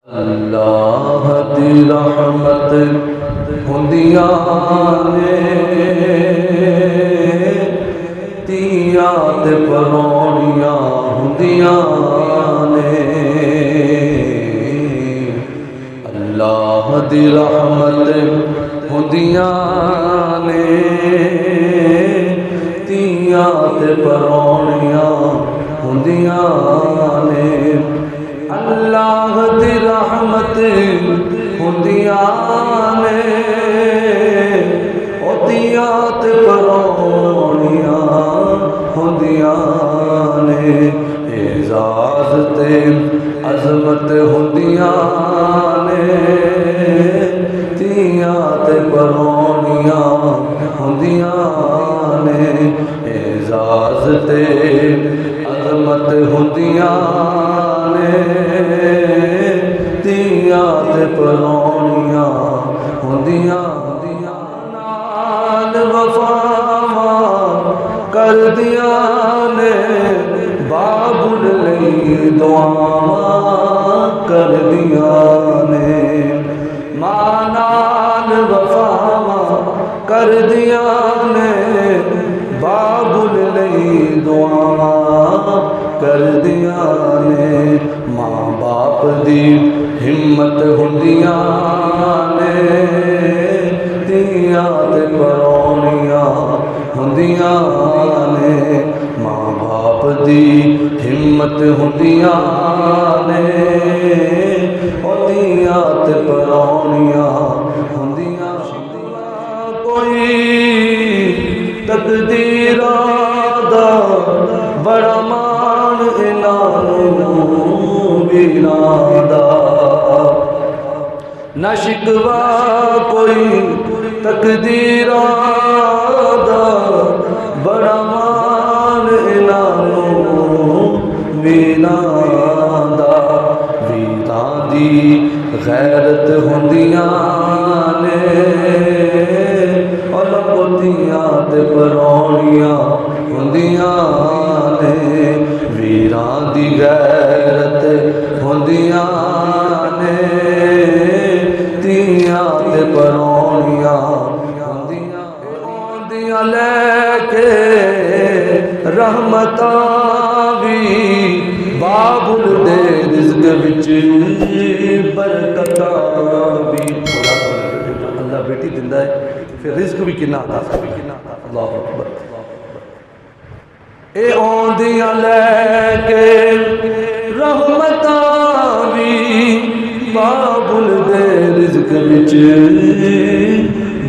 अल्लाह दी रहमत हुंदियां ने तियां ते परौनियां हुंदियां ने। अल्लाह दी रहमत हुंदियां ने तियां ते परौनियां हुंदियां ने। अल्लाह दी रहमत हुंदियां ने तियां ते परौनियां हुंदियां ने। एजाज़ ते अज़मत हुंदियां ने तियां ते परौनियां हुंदियां ने। एजाज़ ते अज़मत हुंदियां तियां ते परौनियां हुंदियां। नाल वफावां कर दियां ने बाबुल लई दुआवां कर दियां ने। मां नाल वफावां कर दियां ने बाबुल लई दुआवां कर दियां ने। मां बाप दी हिम्मत हुंदियां ने तियां ते परौनियां हुंदियां ने। मां बाप दी हिम्मत हुंदियां ने तियां ते परौनियां हुंदियां। कोई तकदीरां दा बड़ा मान इन्हां वीरां दा ना शिकवा कोई तकदीरां दा बड़ा मान इन्हां वीरां दा। वीरां दी गैरत हुंदियां ने और पोतियां ते परौनियां हुंदियां ने। वीरां दी गैरत हुंदियां ने तियां ते परौनियां हुंदियां। औंदियां लैके रहमतां भी बाबुल दे रिज़्क़ विच बरकतां भी। अल्लाह बेटी दिंदा है फिर रिज़्क़ भी किन्ना अता करदा। अल्लाहु अकबर। ए औंदियां लैके रहमतां भी बाबुल दे रिज़्क़ विच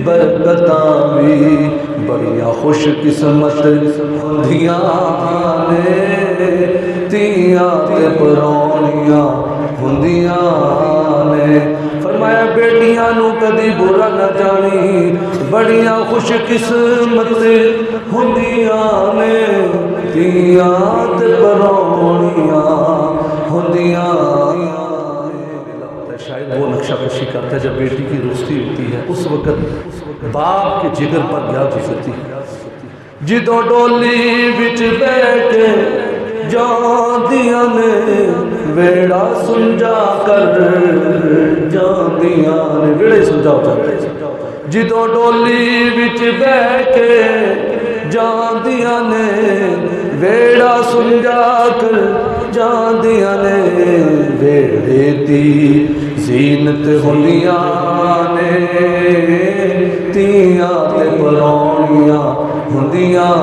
बरकतां भी। बड़ियां खुश किस्मत हुंदियां ने तियां ते परौनियां हुंदियां ने। फरमाया बेटियां नू कदी बुरा न जानी बड़ियां खुश किस्मत हुंदियां ने तियां ते परौनियां हुंदियां। शायद वो नक्शा कशी करता है जब बेटी की रुस्ती होती है उस वक़्त बाप के जिगर पर क्या गुजरती है। जिदों डोली विच बैठे जांदियां ने वेड़ा सुंजा कर जांदियां ने। वेड़े सुंजा हो जाते। जिदों डोली विच बैठे जांदियां ने वेड़ा सुंजा कर जांदियां ने। वेड़े दी ज़ीनत हुंदियां ने तियां ते परौनियां हुंदियां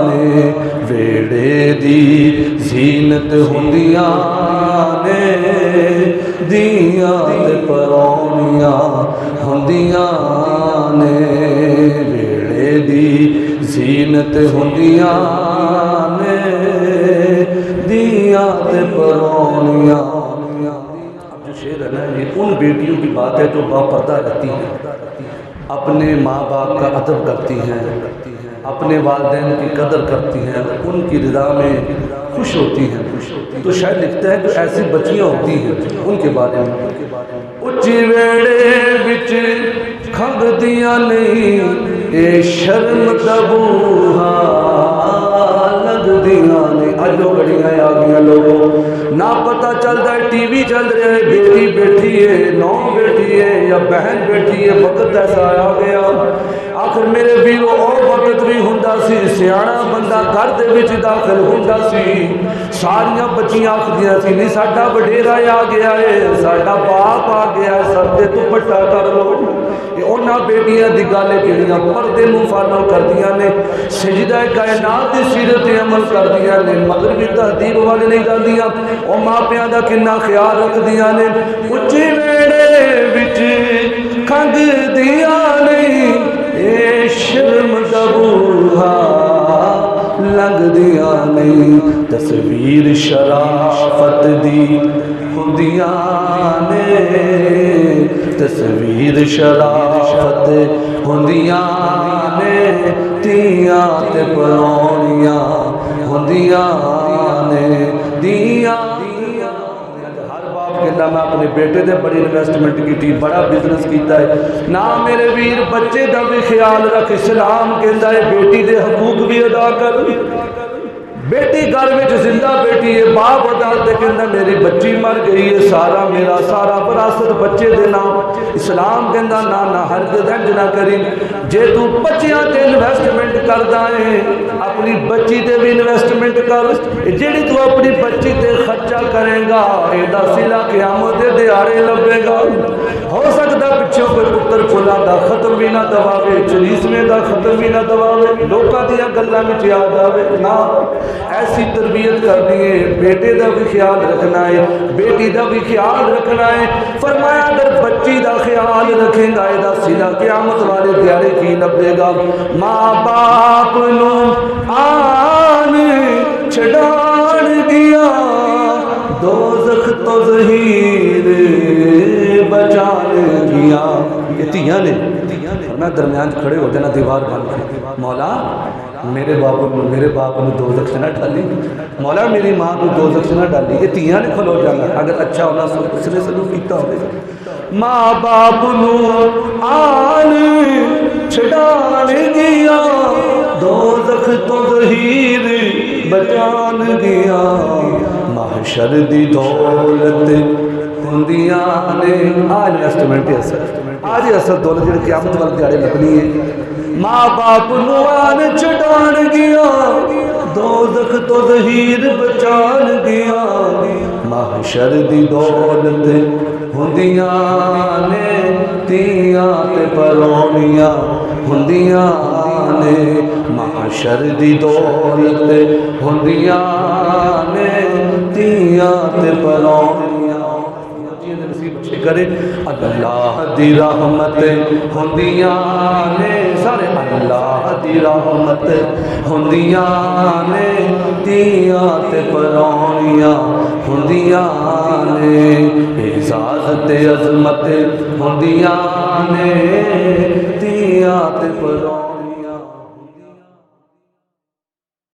ने। वेड़े दी ज़ीनत हुंदियां ने दियां ते परौनियां हुंदियां ने। वेड़े दी ज़ीनत हुंदियां ने दियां ते परौनियां। अब जो शेर है ना ये उन बेटियों की बात है जो बापर्दा रहती हैं, अपने माँ बाप का अदब करती हैं, अपने वालिदैन की कदर करती हैं, उनकी रिदा में खुश होती हैं। तो शायद लिखता है कि ऐसी बच्चियाँ होती हैं उनके बारे में। उच्ची वेड़े विच खंगदियां नहीं ए शर्म दबूहा लगदियां ने। अजो बड़ियां आ गई लोगों ना पता चलता है टीवी चल रहा है, बेटी बैठी है, नौ बैठी है या बहन बैठी है, वक्त ऐसा आ गया। आखिर मेरे वीरों और वक्त भी हुंदा सी, सियाणा बंदा घर दे विच दाखिल हुंदा सी, सारियां बच्चियां आखदियां सी नहीं साडा वडेरा आ गया है, साडा बाप आ गया है, सर ते दुपट्टा कर लो। उन्हां बेटियां दी गल जिहड़ियां पर्दे नूं फॉलो करदियां ने, सजदा कायनात दी सीरत ते अमल करदियां ने, मगरबी तहजीब वाले नहीं जांदियां, और मापियां दा किन्ना ख्याल रखदियां ने। उच्चे वेड़े विच खंघदियां नहीं, ए शर्म दा बूहा लंघदियां नहीं, तस्वीर शराफत दी हुंदियां ने, तस्वीर शराफत हुंदियां ने, तियां ते परौनियां हुंदियां ने, दियां। हर बाप कहता मैं अपने बेटे से बड़ी इन्वेस्टमेंट की थी, बड़ा बिजनेस किया है ना। मेरे वीर बच्चे का भी ख्याल रख, इस्लाम कहता है बेटी के हकूक भी अदा कर। बेटी घर में जिंदा बैठी है, बाप अदालत कहता मेरी बच्ची मर गई है, सारा मेरा सारा विरासत बच्चे के नाम। इस्लाम कहता ना ना हरगिज़ इंज ना करी, जे तू बच्चियां ते इन्वेस्टमेंट करदा है अपनी बच्ची ते भी इन्वेस्टमेंट कर। जिहड़ी तू अपनी बच्ची ते खर्चा करेगा एदा सिला क़यामत दे दिहाड़े लभेगा। हो सकता पिछों कोई पुत्र फुला दा खत्म भी ना दवावे, चलीसवें का खत्म भी ना दवावे, लोगों दी गल्लां विच आ जावे ना। ऐसी तरबियत करनी है, बेटे का भी ख्याल रखना है, बेटी का भी ख्याल रखना है। फरमाया अगर बच्ची का ख्याल रखेगा एदा सिला क़यामत वाले दिहाड़े की लभेगा। माँ बाप नू आन छड़ाण दिया, दोज़ख तो ज़हीर बचान दिया। ये तियां ने, मैं दरम्यान खड़े हो जाना दीवार बन के, मौला मेरे बाप ने दोज़ख से ना डाली, मौला मेरी माँ को दोज़ख से ना डाली। ये तियां ने खलो जाना अगर अच्छा होना उसने सलूक किया होगा। माँ बाप नू आन छड़ान गया, दोज़ख तो ज़हीर बचान गया। महशर दी दौलत हुंदियां ने, आज इन्वेस्टमेंट आज असल दौलत जी क़यामत वाले दिहाड़े लगनी है। माँ बाप नुआन छड़ान गया, दोज़ख तो ज़हीर बचान गया। महशर दी दौलत हुंदियां ने, तियां ते परौनियां हुंदियां ने। महशर दी दौलत हुंदियां ने, तियां ते परौनियां करे। अल्लाह दी रहमत हुंदियां ने, सारे अल्लाह दी रहमत हुंदियां ने, तियां ते परौनियां हुंदियां ने। एजाज़ ते अज़मत हुंदियां ने, तियां ते परौनियां।